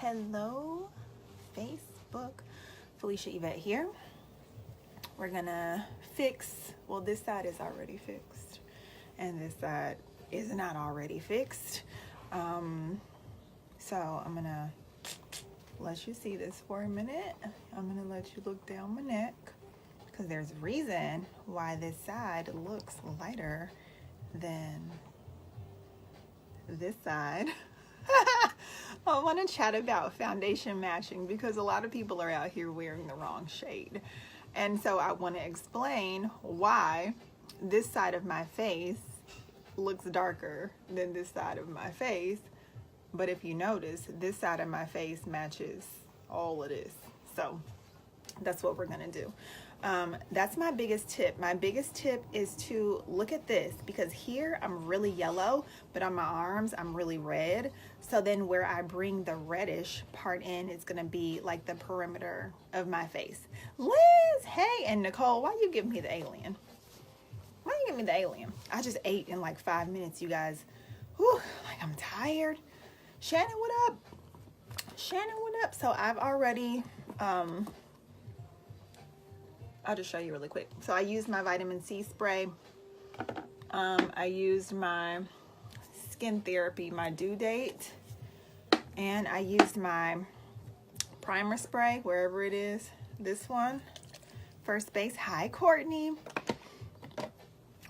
Hello, Facebook. Felicia Yvette here. We're gonna fix, well, this side is already fixed, and this side is not already fixed. So I'm gonna let you see this for a minute. I'm gonna let you look down my neck, because there's a reason why this side looks lighter than this side. I want to chat about foundation matching because a lot of people are out here wearing the wrong shade. And so I want to explain why this side of my face looks darker than this side of my face. But if you notice, this side of my face matches all of this. So that's what we're going to do. That's my biggest tip. My biggest tip is to look at this, because here I'm really yellow, but on my arms I'm really red. So then where I bring the reddish part in, it's gonna be like the perimeter of my face. Liz, hey, and Nicole, why you give me the alien? Why you give me the alien? I just ate in like 5 minutes, you guys. Whew, like I'm tired. Shannon, what up? Shannon, what up? So I've already, I'll just show you really quick. So I used my vitamin C spray. I used my skin therapy, my due date, and I used my primer spray, wherever it is. This one, First Base. Hi, Courtney.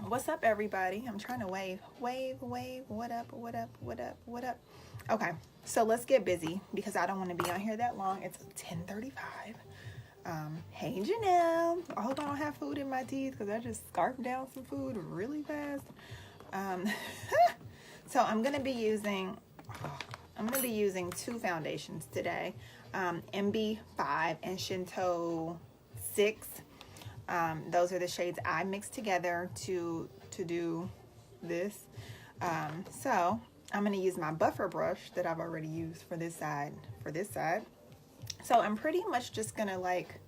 What's up, everybody? I'm trying to wave. Wave. What up? Okay, so let's get busy because I don't want to be on here that long. It's 10:35. Hey Janelle, I hope I don't have food in my teeth because I just scarfed down some food really fast. So I'm gonna be using two foundations today, MB5 and Shinto 6. Those are the shades I mixed together to do this. So I'm gonna use my buffer brush that I've already used for this side. So I'm pretty much just gonna like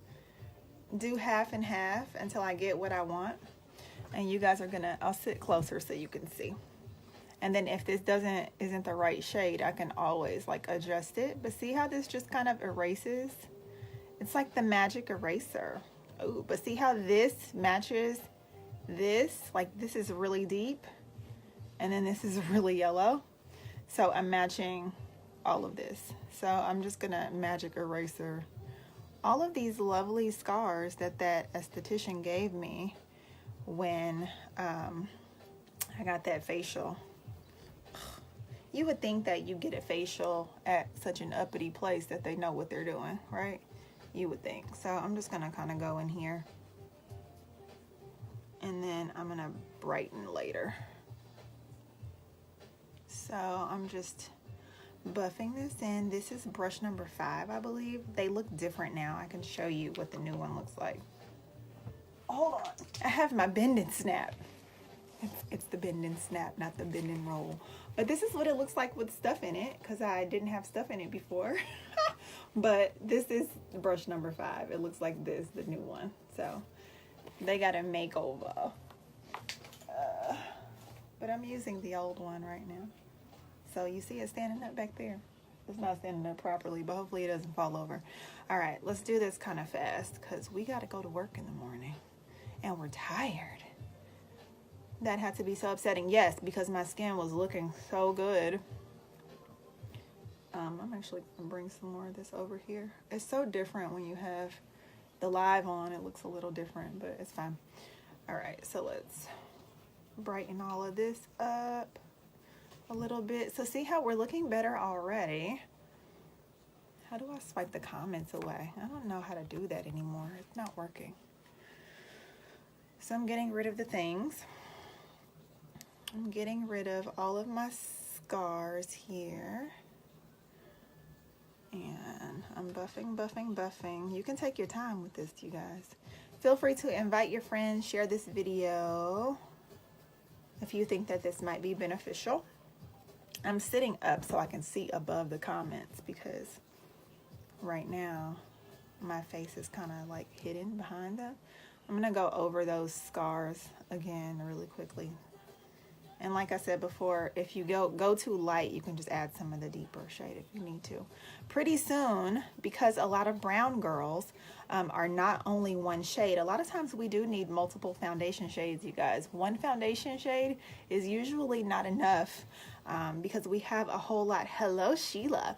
do half and half until I get what I want. And you guys are gonna, I'll sit closer so you can see. And then if this isn't the right shade, I can always like adjust it. But see how this just kind of erases? It's like the magic eraser. Oh, but see how this matches this? Like this is really deep and then this is really yellow. So I'm matching all of this. So I'm just gonna magic eraser all of these lovely scars that esthetician gave me when I got that facial. You would think that you get a facial at such an uppity place that they know what they're doing, right? You would think. So I'm just gonna kind of go in here and then I'm gonna brighten later. So I'm just buffing this in. This is brush number 5, I believe. They look different now. I can show you what the new one looks like. Hold on. I have my bend and snap. It's the bend and snap, not the bend and roll. But this is what it looks like with stuff in it, because I didn't have stuff in it before. But this is brush number 5. It looks like this, the new one. So they got a makeover. But I'm using the old one right now. So you see it standing up back there. It's not standing up properly, but hopefully it doesn't fall over. All right, let's do this kind of fast because we got to go to work in the morning and we're tired. That had to be so upsetting. Yes, because my skin was looking so good. I'm actually going to bring some more of this over here. It's so different when you have the live on. It looks a little different, but it's fine. All right, so let's brighten all of this up a little bit. So see how we're looking better already. How do I swipe the comments away? I don't know how to do that anymore. It's not working. So I'm getting rid of the things. I'm getting rid of all of my scars here. And I'm buffing. You can take your time with this, you guys. Feel free to invite your friends, share this video if you think that this might be beneficial. I'm sitting up so I can see above the comments because right now my face is kind of like hidden behind them. I'm gonna go over those scars again really quickly And like I said before, if you go too light, you can just add some of the deeper shade if you need to. Pretty soon, because a lot of brown girls are not only one shade, a lot of times we do need multiple foundation shades, you guys. One foundation shade is usually not enough because we have a whole lot. Hello, Sheila.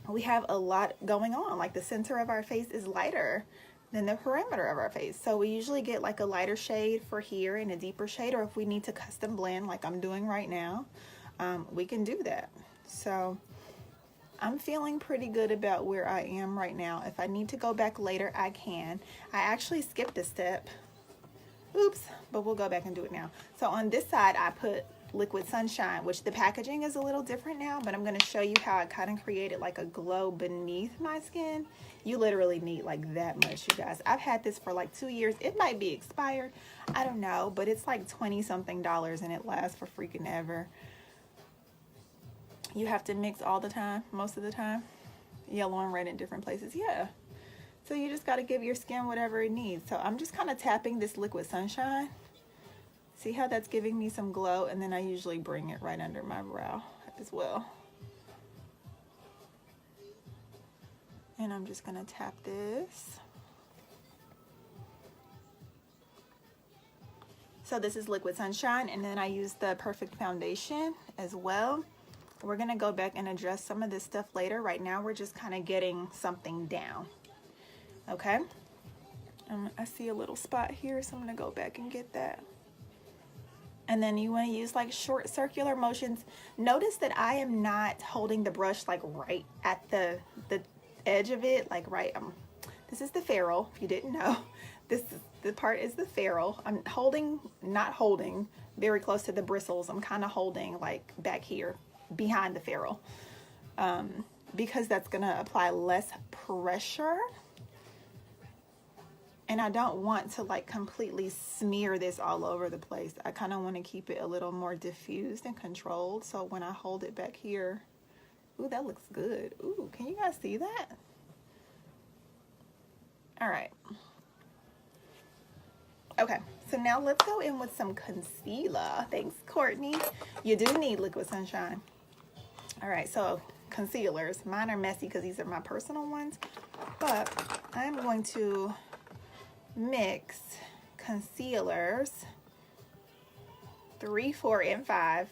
We have a lot going on. Like the center of our face is lighter than the perimeter of our face. So we usually get like a lighter shade for here and a deeper shade, or if we need to custom blend like I'm doing right now, we can do that. So I'm feeling pretty good about where I am right now. If I need to go back later, I can. I actually skipped a step. Oops, but we'll go back and do it now. So on this side, I put Liquid Sunshine, which the packaging is a little different now, but I'm going to show you how I kind of created like a glow beneath my skin. You literally need like that much, you guys. I've had this for like 2 years. It might be expired, I don't know, but it's like $20-something and it lasts for freaking ever. You have to mix all the time, most of the time. Yellow and red in different places, yeah. So you just got to give your skin whatever it needs. So I'm just kind of tapping this Liquid Sunshine. See how that's giving me some glow? And then I usually bring it right under my brow as well. And I'm just gonna tap this. So this is Liquid Sunshine, and then I use the Perfect Foundation as well. We're gonna go back and address some of this stuff later. Right now we're just kind of getting something down. Okay? I see a little spot here, so I'm gonna go back and get that. And then you want to use like short circular motions. Notice that I am not holding the brush like right at the edge of it, like right. This is the ferrule, if you didn't know. The part is the ferrule. I'm not holding very close to the bristles. I'm kind of holding like back here behind the ferrule because that's gonna apply less pressure. And I don't want to like completely smear this all over the place. I kind of want to keep it a little more diffused and controlled. So when I hold it back here, ooh, that looks good. Ooh, can you guys see that? All right. Okay, so now let's go in with some concealer. Thanks, Courtney. You do need Liquid Sunshine. All right, so concealers. Mine are messy because these are my personal ones. But I'm going to mix concealers 3, 4, and 5.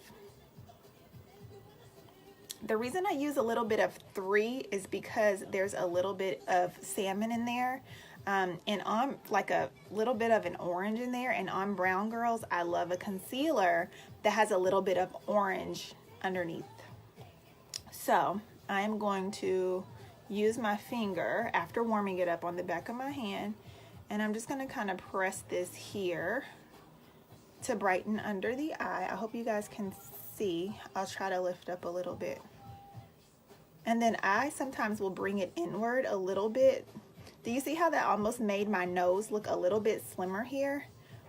The reason I use a little bit of 3 is because there's a little bit of salmon in there, and on like a little bit of an orange in there, and on brown girls I love a concealer that has a little bit of orange underneath. So I'm going to use my finger after warming it up on the back of my hand, and I'm just going to kind of press this here to brighten under the eye. I hope you guys can see. I'll try to lift up a little bit. And then I sometimes will bring it inward a little bit. Do you see how that almost made my nose look a little bit slimmer here?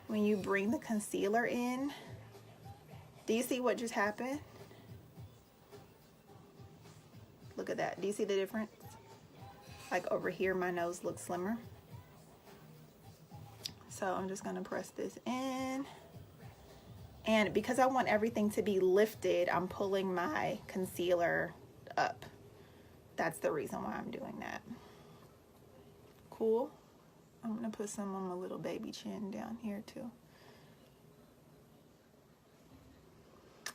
When you bring the concealer in. Do you see what just happened? Look at that. Do you see the difference? Like over here, my nose looks slimmer. So I'm just going to press this in. And because I want everything to be lifted, I'm pulling my concealer up. That's the reason why I'm doing that. Cool. I'm going to put some on my little baby chin down here too.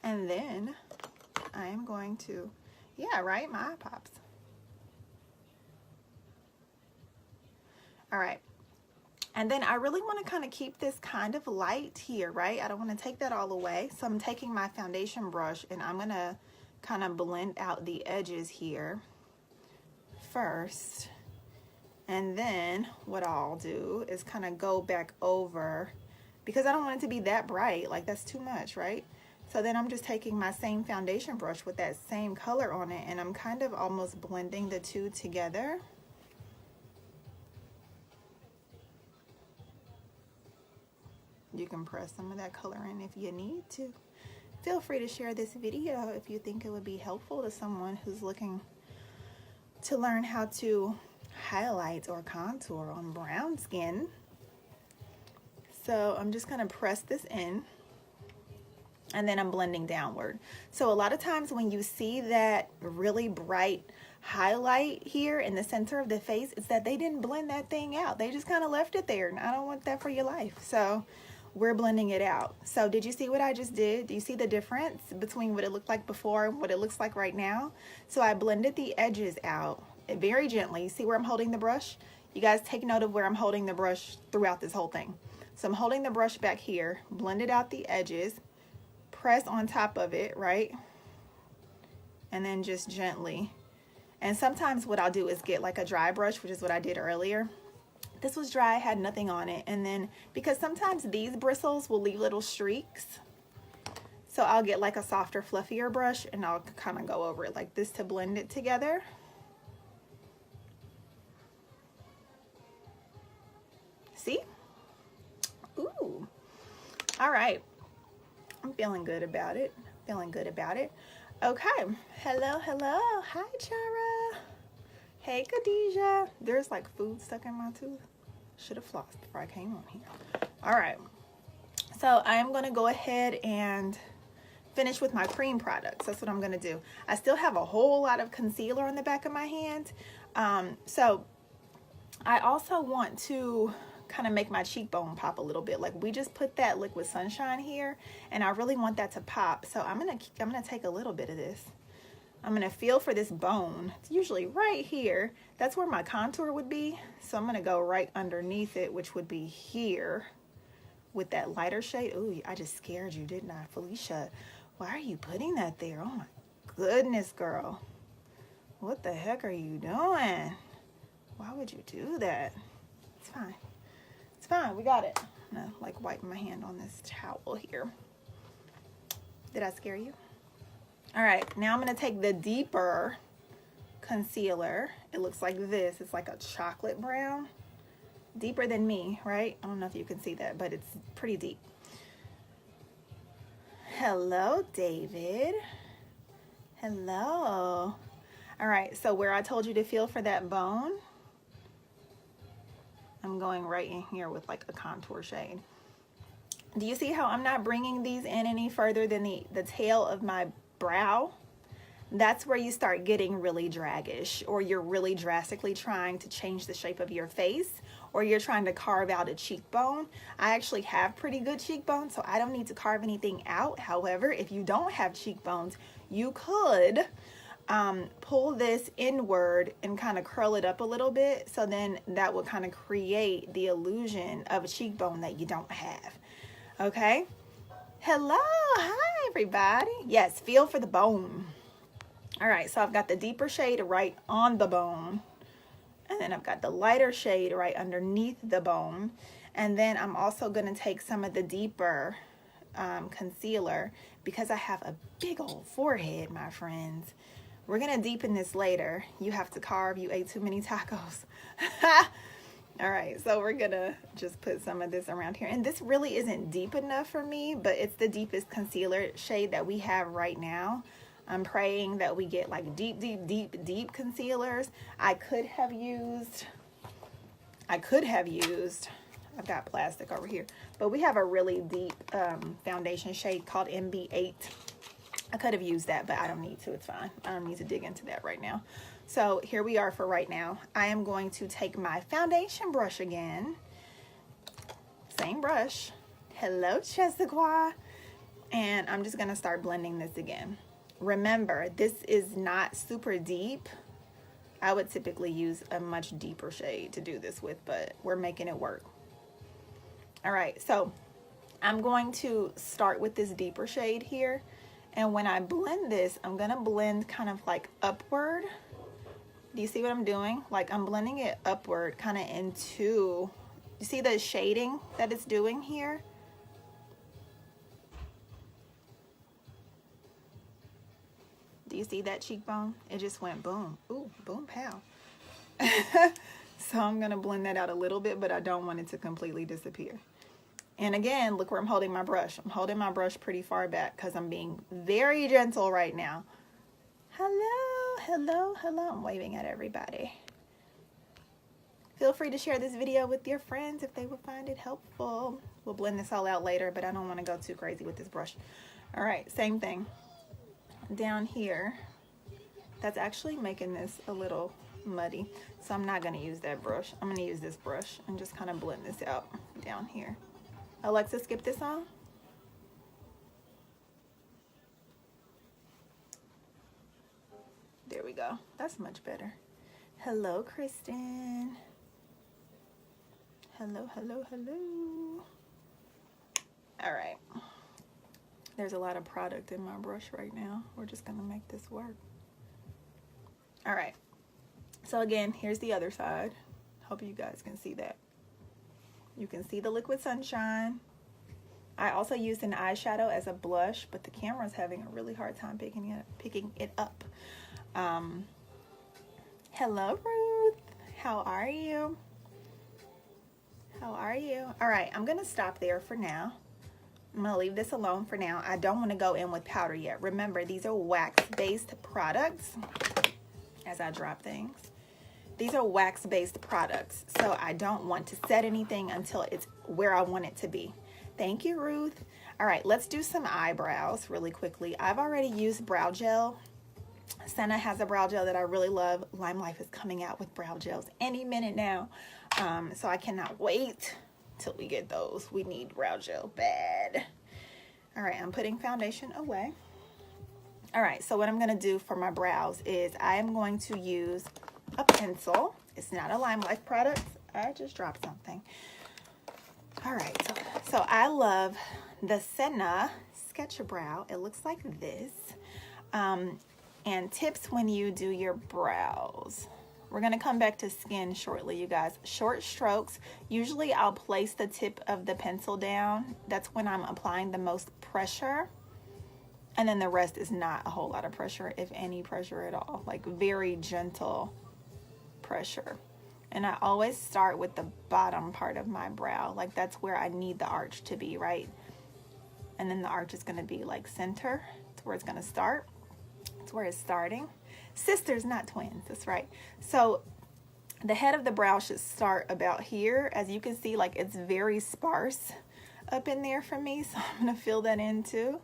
And then I am going to, yeah, right, my eye pops. All right. And then I really want to kind of keep this kind of light here, right? I don't want to take that all away. So I'm taking my foundation brush and I'm going to kind of blend out the edges here first. And then what I'll do is kind of go back over, because I don't want it to be that bright. Like that's too much, right? So then I'm just taking my same foundation brush with that same color on it, and I'm kind of almost blending the two together. You can press some of that color in if you need to. Feel free to share this video if you think it would be helpful to someone who's looking to learn how to highlight or contour on brown skin. So I'm just going to press this in. and then I'm blending downward. So a lot of times when you see that really bright highlight here in the center of the face, it's that they didn't blend that thing out. They just kind of left it there, and I don't want that for your life. So we're blending it out. So did you see what I just did? Do you see the difference between what it looked like before and what it looks like right now? So I blended the edges out very gently. See where I'm holding the brush? You guys take note of where I'm holding the brush throughout this whole thing. So I'm holding the brush back here, blended out the edges, press on top of it, right? And then just gently. And sometimes what I'll do is get like a dry brush, which is what I did earlier. This was dry, had nothing on it. And then, because sometimes these bristles will leave little streaks, so I'll get like a softer, fluffier brush, and I'll kind of go over it like this to blend it together. See? Ooh. All right. I'm feeling good about it. Feeling good about it. Okay. Hello, hello. Hi, Chara. Hey, Khadijah. There's like food stuck in my tooth. Should have flossed before I came on here. All right. So I'm going to go ahead and finish with my cream products. That's what I'm going to do. I still have a whole lot of concealer on the back of my hand. So I also want to kind of make my cheekbone pop a little bit. Like, we just put that liquid sunshine here, and I really want that to pop. So I'm gonna take a little bit of this. I'm gonna feel for this bone. It's usually right here. That's where my contour would be. So I'm gonna go right underneath it, which would be here with that lighter shade. Ooh, I just scared you, didn't I, Felicia? Why are you putting that there? Oh my goodness, girl. What the heck are you doing? Why would you do that? It's fine. It's fine, we got it. I'm gonna like wipe my hand on this towel here. Did I scare you? All right, now I'm gonna take the deeper concealer. It looks like this. It's like a chocolate brown. Deeper than me, right? I don't know if you can see that, but it's pretty deep. Hello, David. Hello. All right, so where I told you to feel for that bone, I'm going right in here with like a contour shade. Do you see how I'm not bringing these in any further than the tail of my brow? That's where you start getting really draggish, or you're really drastically trying to change the shape of your face, or you're trying to carve out a cheekbone. I actually have pretty good cheekbones, so I don't need to carve anything out. However, if you don't have cheekbones, you could pull this inward and kind of curl it up a little bit, so then that will kind of create the illusion of a cheekbone that you don't have. Okay? Hello, hi everybody. Yes, feel for the bone. All right, so I've got the deeper shade right on the bone, and then I've got the lighter shade right underneath the bone, and then I'm also going to take some of the deeper concealer because I have a big old forehead, my friends. We're going to deepen this later. You have to carve. You ate too many tacos. All right, so we're going to just put some of this around here. And this really isn't deep enough for me, but it's the deepest concealer shade that we have right now. I'm praying that we get like deep concealers. I could have used, I've got plastic over here, but we have a really deep foundation shade called MB8. I could have used that, but I don't need to. It's fine. I don't need to dig into that right now. So here we are for right now. I am going to take my foundation brush again. Same brush. Hello, Jessica. And I'm just going to start blending this again. Remember, this is not super deep. I would typically use a much deeper shade to do this with, but we're making it work. All right, so I'm going to start with this deeper shade here. And when I blend this, I'm going to blend kind of like upward. Do you see what I'm doing? Like I'm blending it upward kind of into, you see the shading that it's doing here? Do you see that cheekbone? It just went boom. Ooh, boom, pow. So I'm going to blend that out a little bit, but I don't want it to completely disappear. And again, look where I'm holding my brush. I'm holding my brush pretty far back because I'm being very gentle right now. Hello, hello, hello. I'm waving at everybody. Feel free to share this video with your friends if they would find it helpful. We'll blend this all out later, but I don't want to go too crazy with this brush. All right, same thing. Down here, that's actually making this a little muddy. So I'm not gonna use that brush. I'm gonna use this brush and just kind of blend this out down here. Alexa, skip this on. There we go. That's much better. Hello, Kristen. Hello, hello, hello. All right. There's a lot of product in my brush right now. We're just gonna make this work. All right. So again, here's the other side. Hope you guys can see that. You can see the liquid sunshine. I also used an eyeshadow as a blush, but the camera's having a really hard time picking it up. Hello, Ruth. How are you? How are you? All right, I'm gonna stop there for now. I'm gonna leave this alone for now. I don't want to go in with powder yet. Remember, these are wax-based products. As I drop things, these are wax-based products, so I don't want to set anything until it's where I want it to be. Thank you, Ruth. All right, let's do some eyebrows really quickly. I've already used brow gel. Senna has a brow gel that I really love. LimeLife is coming out with brow gels any minute now, so I cannot wait till we get those. We need brow gel bad. All right, I'm putting foundation away. All right, so what I'm gonna do for my brows is I am going to use a pencil. It's not a LimeLife product. I just dropped something. All right, so I love the Senna Sketch Brow. It looks like this. And tips when you do your brows. We're gonna come back to skin shortly, you guys. Short strokes. Usually I'll place the tip of the pencil down. That's when I'm applying the most pressure. And then the rest is not a whole lot of pressure, if any pressure at all. Like very gentle pressure. And I always start with the bottom part of my brow. Like that's where I need the arch to be, right? And then the arch is gonna be like center. It's where it's gonna start. It's where it's starting. Sisters, not twins, that's right. So the head of the brow should start about here. As you can see, like it's very sparse up in there for me. So I'm gonna fill that in too.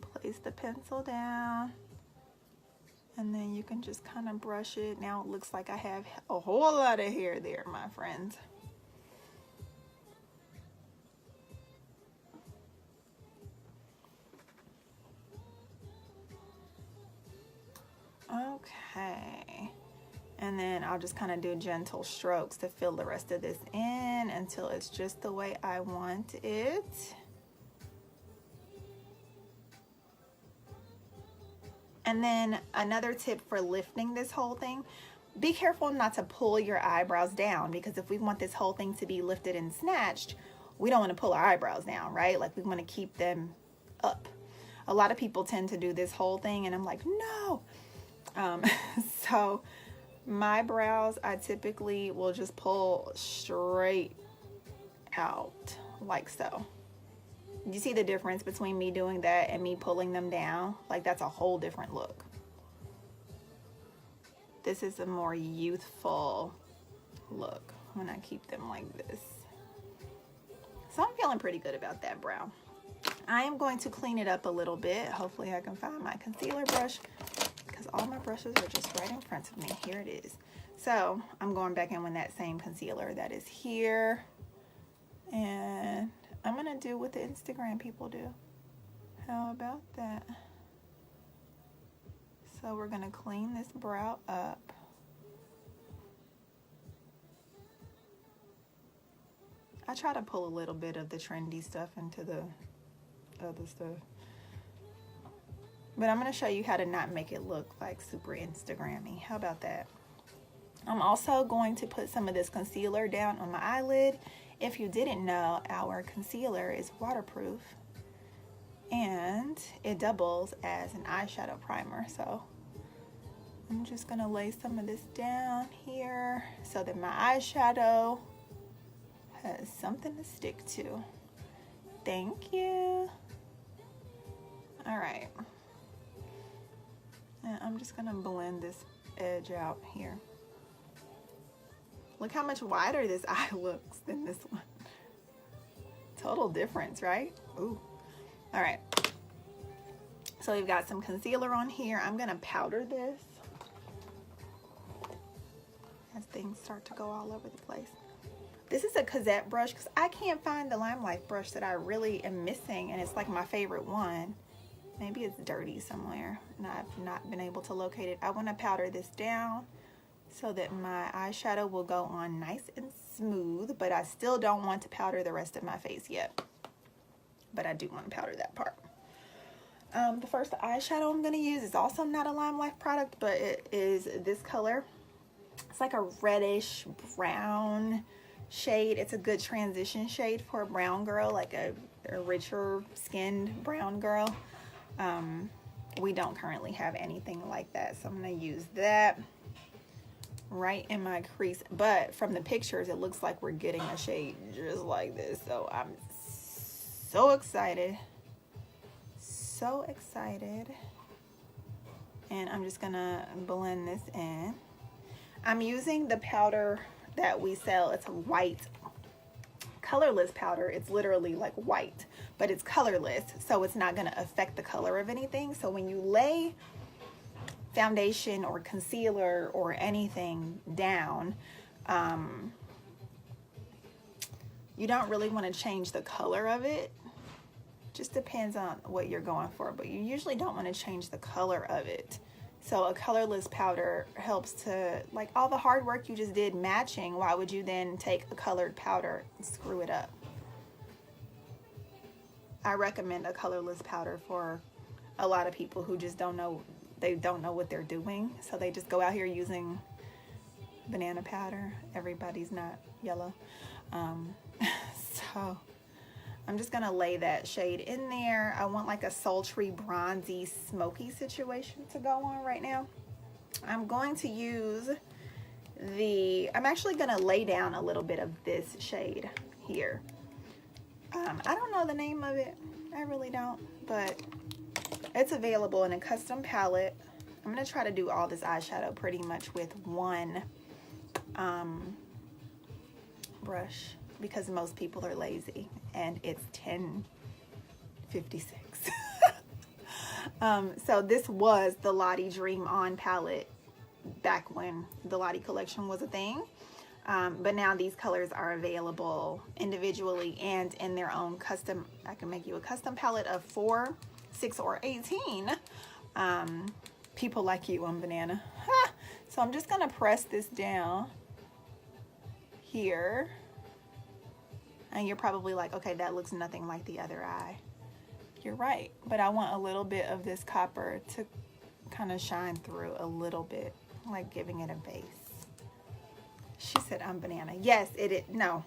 Place the pencil down. And then you can just kind of brush it. Now it looks like I have a whole lot of hair there, my friends. Okay. And then I'll just kind of do gentle strokes to fill the rest of this in until it's just the way I want it. And then another tip for lifting this whole thing, be careful not to pull your eyebrows down, because if we want this whole thing to be lifted and snatched, we don't want to pull our eyebrows down, right? Like we want to keep them up. A lot of people tend to do this whole thing and I'm like, no. So my brows, I typically will just pull straight out like so. You see the difference between me doing that and me pulling them down? Like that's a whole different look. This is a more youthful look when I keep them like this. So I'm feeling pretty good about that brow. I am going to clean it up a little bit. Hopefully I can find my concealer brush because all my brushes are just right in front of me. Here it is. So I'm going back in with that same concealer that is here. And I'm gonna do what the Instagram people do. How about that? So we're gonna clean this brow up. I try to pull a little bit of the trendy stuff into the other stuff. But I'm gonna show you how to not make it look like super Instagram-y. How about that? I'm also going to put some of this concealer down on my eyelid. If you didn't know, our concealer is waterproof and it doubles as an eyeshadow primer. So I'm just gonna lay some of this down here so that my eyeshadow has something to stick to. Thank you. All right. And I'm just gonna blend this edge out here. Look how much wider this eye looks than this one. Total difference, right? Ooh. All right. So we've got some concealer on here. I'm gonna powder this as things start to go all over the place. This is a Cozzette brush because I can't find the LimeLife brush that I really am missing, and it's like my favorite one. Maybe it's dirty somewhere and I've not been able to locate it. I want to powder this down so that my eyeshadow will go on nice and smooth, but I still don't want to powder the rest of my face yet. But I do want to powder that part. The first eyeshadow I'm going to use is also not a LimeLife product, but it is this color. It's like a reddish brown shade. It's a good transition shade for a brown girl, like a richer skinned brown girl. We don't currently have anything like that, so I'm going to use that right in my crease. But from the pictures, it looks like we're getting a shade just like this, so I'm so excited. So excited. And I'm just gonna blend this in. I'm using the powder that we sell. It's a white colorless powder. It's literally like white, but it's colorless, so it's not gonna affect the color of anything. So when you lay foundation or concealer or anything down, you don't really want to change the color of it. Just depends on what you're going for, but you usually don't want to change the color of it. So a colorless powder helps to, like, all the hard work you just did matching, why would you then take a colored powder and screw it up? I recommend a colorless powder for a lot of people who just don't know, they don't know what they're doing. So they just go out here using banana powder. Everybody's not yellow. So I'm just gonna lay that shade in there. I want like a sultry, bronzy, smoky situation to go on right now. I'm going to use I'm actually gonna lay down a little bit of this shade here. I don't know the name of it. I really don't, but it's available in a custom palette. I'm gonna try to do all this eyeshadow pretty much with one brush, because most people are lazy and it's 10:56. So this was the Lottie Dream On palette back when the Lottie collection was a thing. But now these colors are available individually and in their own custom. I can make you a custom palette of 4, 6, or 18. People like you on Banana. So I'm just gonna press this down here. And you're probably like, okay, that looks nothing like the other eye. You're right, but I want a little bit of this copper to kind of shine through a little bit, like giving it a base. She said, I'm Banana. Yes, it is. No,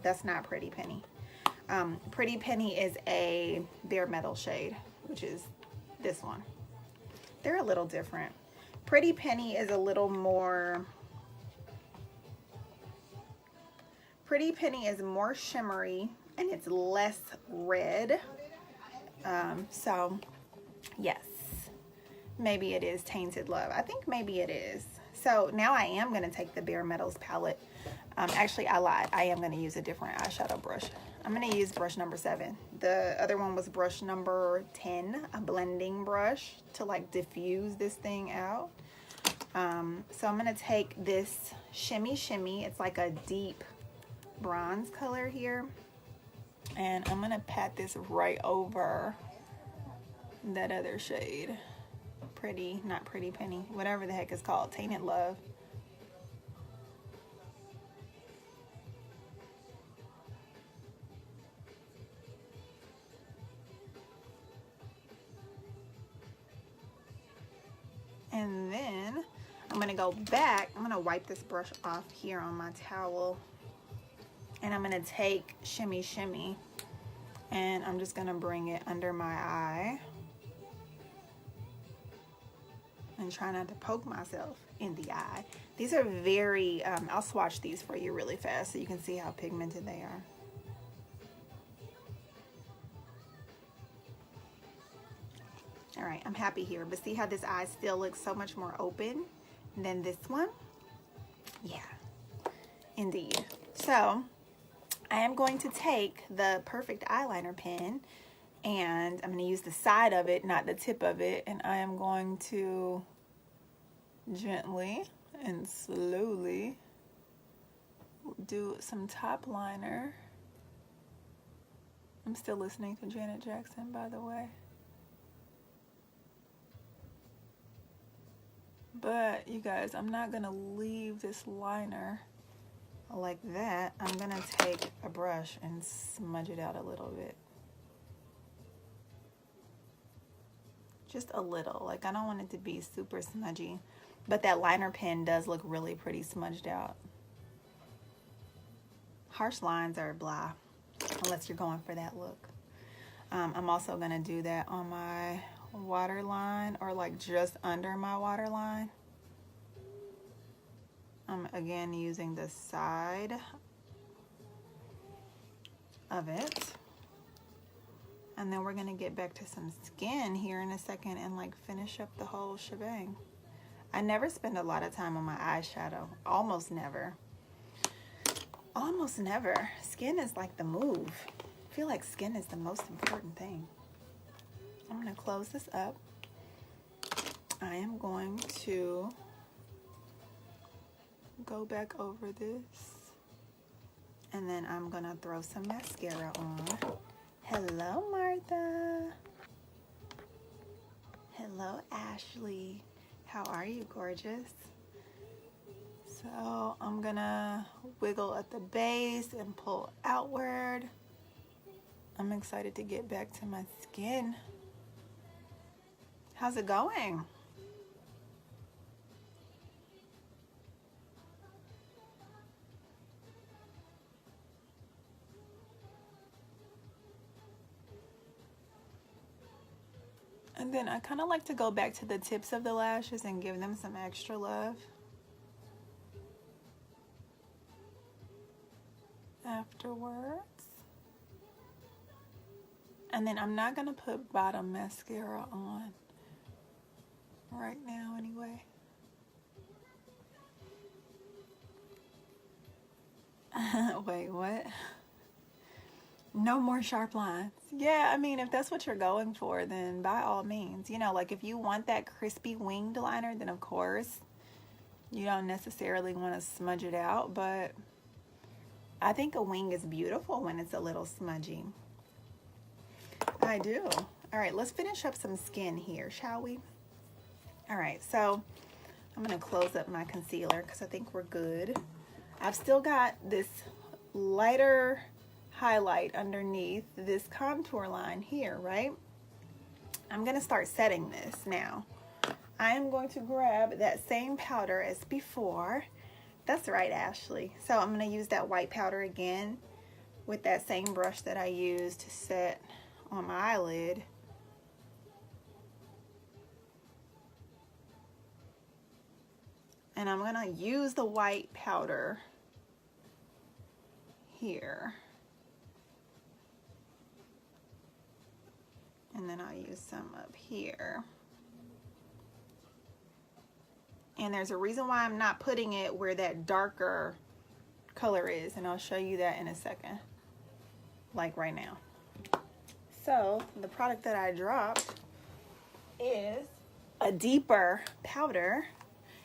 that's not Pretty Penny. Pretty Penny is a bare metal shade, which is this one. They're a little different. Pretty Penny is a little more... Pretty Penny is more shimmery and it's less red. So yes, maybe it is Tainted Love. I think maybe it is. So now I am going to take the Bare Metals palette. Actually, I lied. I am going to use a different eyeshadow brush. I'm going to use brush number 7. The other one was brush number 10, a blending brush to like diffuse this thing out. So I'm going to take this Shimmy Shimmy. It's like a deep bronze color here, and I'm gonna pat this right over that other shade. Not Pretty Penny, whatever the heck it's called, Tainted Love. And then I'm gonna go back. I'm gonna wipe this brush off here on my towel. And I'm going to take Shimmy Shimmy and I'm just going to bring it under my eye and try not to poke myself in the eye. These are very, I'll swatch these for you really fast so you can see how pigmented they are. All right, I'm happy here, but see how this eye still looks so much more open than this one? Yeah, indeed. So I am going to take the Perfect eyeliner pen, and I'm going to use the side of it, not the tip of it, and I am going to gently and slowly do some top liner. I'm still listening to Janet Jackson, by the way. But you guys, I'm not gonna leave this liner like that. I'm gonna take a brush and smudge it out a little bit. Just a little. Like, I don't want it to be super smudgy, but that liner pen does look really pretty smudged out. Harsh lines are blah, unless you're going for that look. I'm also gonna do that on my waterline, or like just under my waterline. I'm again using the side of it. And then we're gonna get back to some skin here in a second and like finish up the whole shebang. I never spend a lot of time on my eyeshadow. Almost never. Almost never. Skin is like the move. I feel like skin is the most important thing. I'm gonna close this up. I am going to go back over this, and then I'm gonna throw some mascara on. Hello, Martha. Hello, Ashley. How are you, gorgeous? So I'm gonna wiggle at the base and pull outward. I'm excited to get back to my skin. How's it going? And then I kind of like to go back to the tips of the lashes and give them some extra love. Afterwards. And then I'm not going to put bottom mascara on right now anyway. Wait, what? No more sharp lines. Yeah, I mean, if that's what you're going for, then by all means. You know, like if you want that crispy winged liner, then of course you don't necessarily want to smudge it out, but I think a wing is beautiful when it's a little smudgy. I do. All right, let's finish up some skin here, shall we? All right, so I'm going to close up my concealer because I think we're good. I've still got this lighter highlight underneath this contour line here, right? I'm going to start setting this now. I am going to grab that same powder as before. That's right, Ashley. So I'm going to use that white powder again with that same brush that I used to set on my eyelid. And I'm going to use the white powder here. And then I'll use some up here. And there's a reason why I'm not putting it where that darker color is, and I'll show you that in a second, like right now. So the product that I dropped is a deeper powder.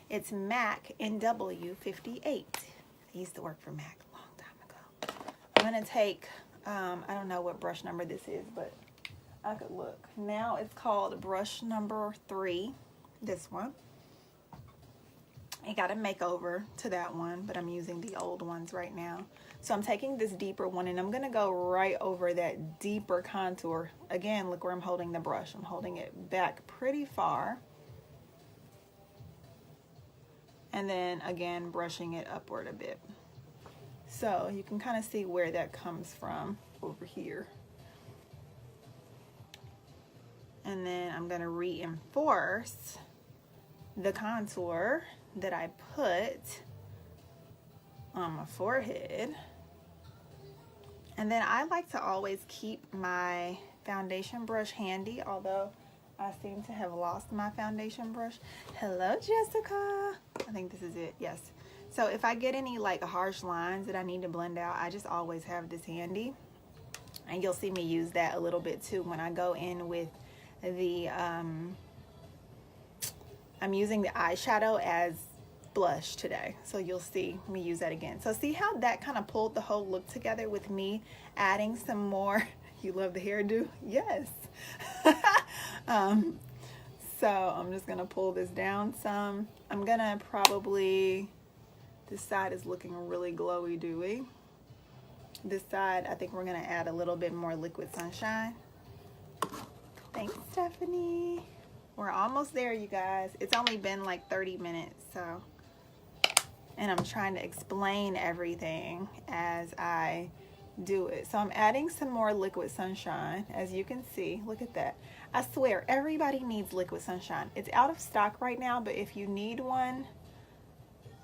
It's MAC NW58. I used to work for MAC a long time ago. I'm gonna take, I don't know what brush number this is, but I could look. Now it's called brush number 3, this one. I got a makeover to that one, but I'm using the old ones right now. So I'm taking this deeper one, and I'm gonna go right over that deeper contour. Again, look where I'm holding the brush. I'm holding it back pretty far. And then again, brushing it upward a bit. So you can kind of see where that comes from over here. And then I'm gonna reinforce the contour that I put on my forehead. And then I like to always keep my foundation brush handy, although I seem to have lost my foundation brush. Hello, Jessica. I think this is it, yes. So if I get any like harsh lines that I need to blend out, I just always have this handy. And you'll see me use that a little bit too when I go in with the, I'm using the eyeshadow as blush today. So you'll see me use that again. So see how that kind of pulled the whole look together with me adding some more. You love the hairdo? Yes. So I'm just gonna pull this down some. I'm gonna probably, this side is looking really glowy dewy. This side, I think we're gonna add a little bit more liquid sunshine. Thanks, Stephanie. We're almost there, you guys. It's only been like 30 minutes, so. And I'm trying to explain everything as I do it. So I'm adding some more liquid sunshine, as you can see. Look at that. I swear, everybody needs liquid sunshine. It's out of stock right now, but if you need one,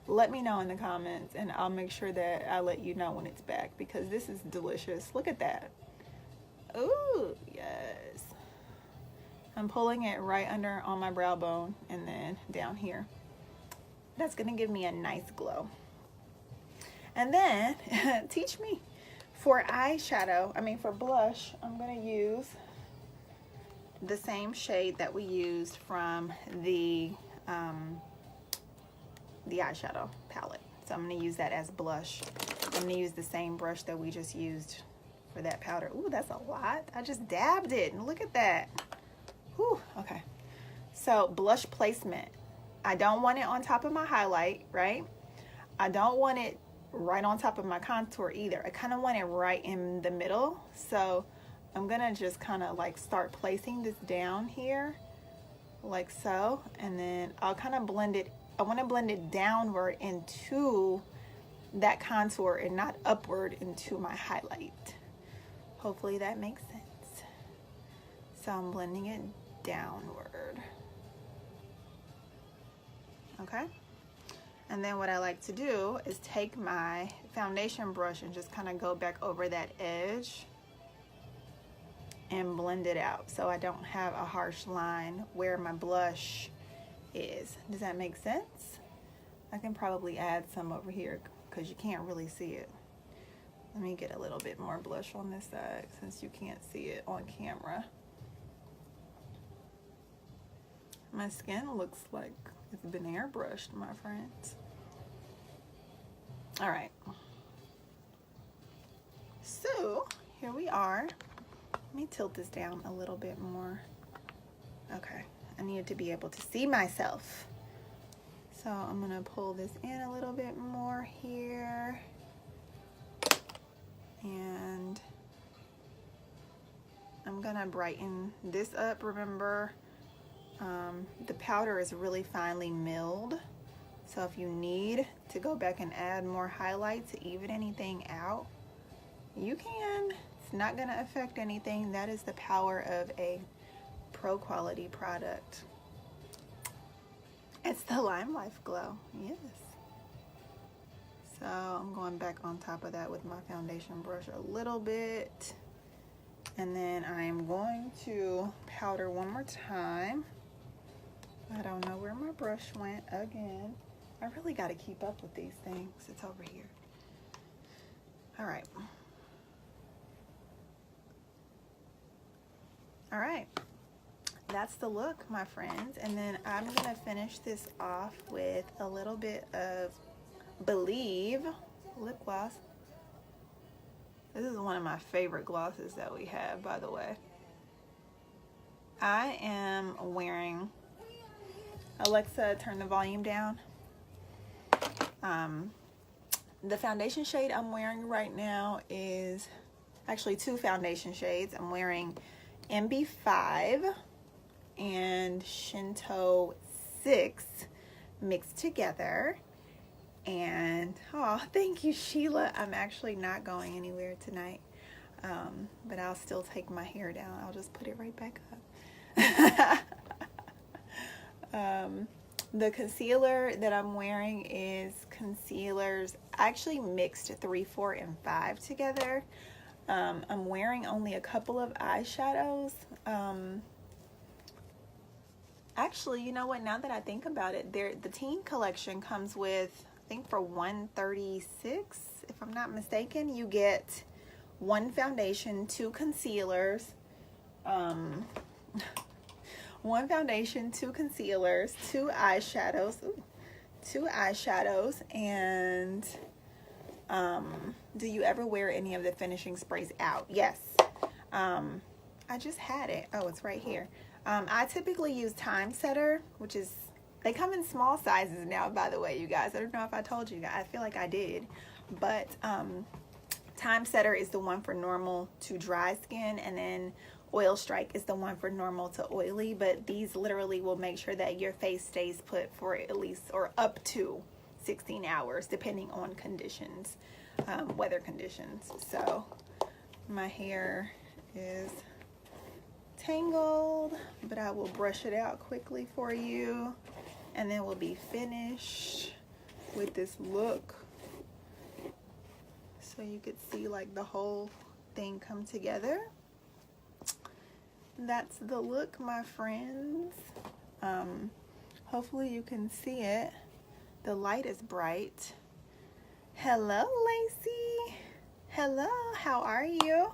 let me know in the comments and I'll make sure that I let you know when it's back, because this is delicious. Look at that. Ooh, yes. I'm pulling it right under on my brow bone and then down here. That's gonna give me a nice glow. And then, teach me. For eyeshadow, for blush, I'm gonna use the same shade that we used from the eyeshadow palette. So I'm gonna use that as blush. I'm gonna use the same brush that we just used for that powder. Ooh, that's a lot. I just dabbed it and look at that. Whew, okay. So blush placement. I don't want it on top of my highlight, right? I don't want it right on top of my contour either. I kind of want it right in the middle. So I'm gonna just kind of like start placing this down here like so, and then I'll kind of blend it. I want to blend it downward into that contour and not upward into my highlight. Hopefully that makes sense. So I'm blending it downward. Okay. And then what I like to do is take my foundation brush and just kind of go back over that edge and blend it out so I don't have a harsh line where my blush is. Does that make sense? I can probably add some over here because you can't really see it. Let me get a little bit more blush on this side since you can't see it on camera. My skin looks like it's been airbrushed, my friends. All right. So here we are. Let me tilt this down a little bit more. Okay, I need to be able to see myself. So I'm gonna pull this in a little bit more here. And I'm gonna brighten this up. Remember, the powder is really finely milled. So if you need to go back and add more highlight to even anything out, you can. It's not gonna affect anything. That is the power of a pro quality product. It's the LimeLife Glow, yes. So I'm going back on top of that with my foundation brush a little bit. And then I am going to powder one more time. I don't know where my brush went again. I really got to keep up with these things. It's over here. All right. All right. That's the look, my friends. And then I'm going to finish this off with a little bit of Believe lip gloss. This is one of my favorite glosses that we have, by the way. I am wearing, Alexa, turn the volume down. The foundation shade I'm wearing right now is actually two foundation shades. I'm wearing MB5 and Shinto 6 mixed together. And oh, thank you, Sheila. I'm actually not going anywhere tonight, but I'll still take my hair down. I'll just put it right back up. The concealer that I'm wearing is concealers. I actually mixed 3, 4, and 5 together. I'm wearing only a couple of eyeshadows. Actually, you know what? Now that I think about it, the teen collection comes with think for $136, if I'm not mistaken. You get 1 foundation, 2 concealers, 1 foundation, 2 concealers, 2 eyeshadows, 2 eyeshadows, and do you ever wear any of the finishing sprays out? Yes. I just had it. Oh, it's right here. I typically use Time Setter, which is, they come in small sizes now, by the way, you guys. I don't know if I told you guys. I feel like I did. But Time Setter is the one for normal to dry skin, and then Oil Strike is the one for normal to oily. But these literally will make sure that your face stays put for at least, or up to 16 hours, depending on conditions, weather conditions. So my hair is tangled, but I will brush it out quickly for you, and then we'll be finished with this look, so you could see like the whole thing come together. That's the look, my friends. Hopefully you can see it. The light is bright. Hello, Lacey. Hello, how are you?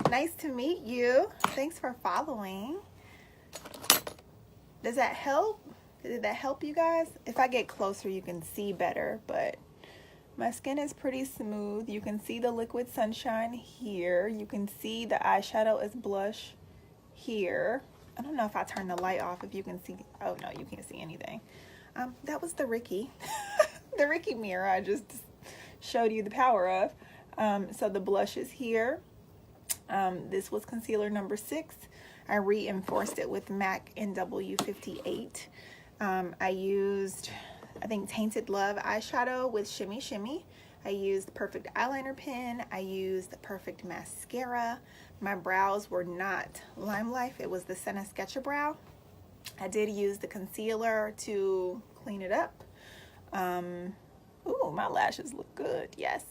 Nice to meet you. Thanks for following. Does that help? Did that help you guys? If I get closer, you can see better, but my skin is pretty smooth. You can see the liquid sunshine here. You can see the eyeshadow is blush here. I don't know if I turn the light off, if you can see. Oh no, you can't see anything. That was the Ricky, the Ricky mirror I just showed you the power of. So the blush is here. This was concealer number 6. I reinforced it with MAC NW58. I used, I think, Tainted Love eyeshadow with Shimmy Shimmy. I used Perfect eyeliner pen. I used Perfect mascara. My brows were not LimeLife. It was the Senna Sketcher Brow. I did use the concealer to clean it up. Ooh, my lashes look good. Yes.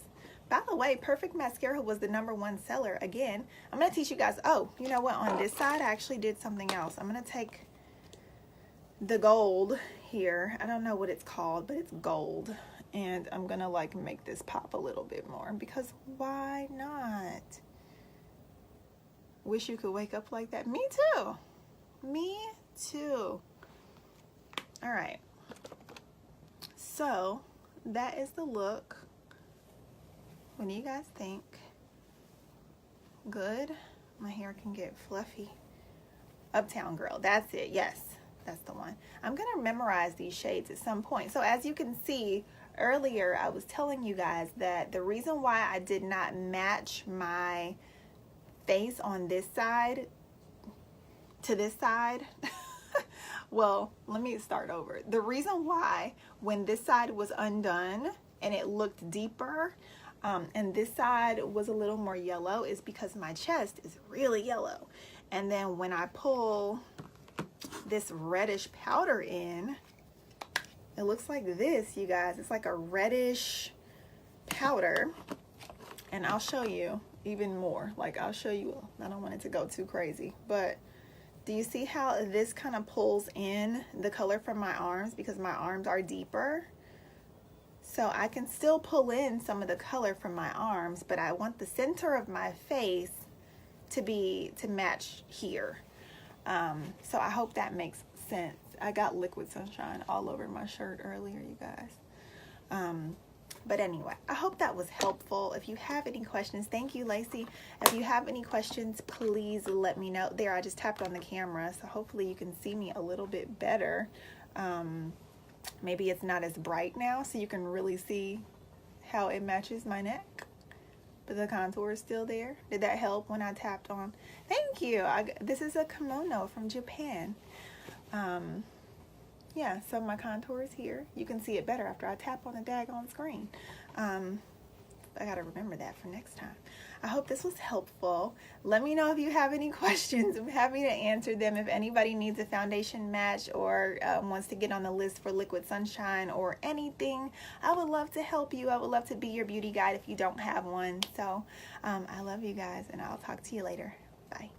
By the way, Perfect mascara was the #1 seller. Again, I'm going to teach you guys. Oh, you know what? On this side, I actually did something else. I'm going to take the gold here. I don't know what it's called, but it's gold. And I'm going to like make this pop a little bit more, because why not? Wish you could wake up like that. Me too. Me too. All right. So that is the look. What do you guys think? Good? My hair can get fluffy. Uptown Girl. That's it. Yes, that's the one. I'm going to memorize these shades at some point. So as you can see, earlier I was telling you guys that the reason why I did not match my face on this side to this side, well, let me start over. The reason why when this side was undone and it looked deeper, and this side was a little more yellow, is because my chest is really yellow. And then when I pull this reddish powder in, it looks like this, you guys. It's like a reddish powder. And I'll show you even more. Like, I'll show you. I don't want it to go too crazy. But do you see how this kind of pulls in the color from my arms? Because my arms are deeper. So I can still pull in some of the color from my arms, but I want the center of my face to match here. So I hope that makes sense. I got liquid sunshine all over my shirt earlier, you guys. But anyway, I hope that was helpful. If you have any questions, thank you, Lacey. If you have any questions, please let me know. There, I just tapped on the camera, so hopefully you can see me a little bit better. Maybe it's not as bright now, so you can really see how it matches my neck, but the contour is still there. Did that help when I tapped on? Thank you. This is a kimono from Japan. Yeah, so my contour is here. You can see it better after I tap on the daggone screen. I gotta remember that for next time. I hope this was helpful. Let me know if you have any questions. I'm happy to answer them. If anybody needs a foundation match or wants to get on the list for liquid sunshine or anything, I would love to help you. I would love to be your beauty guide if you don't have one. So I love you guys, and I'll talk to you later. Bye.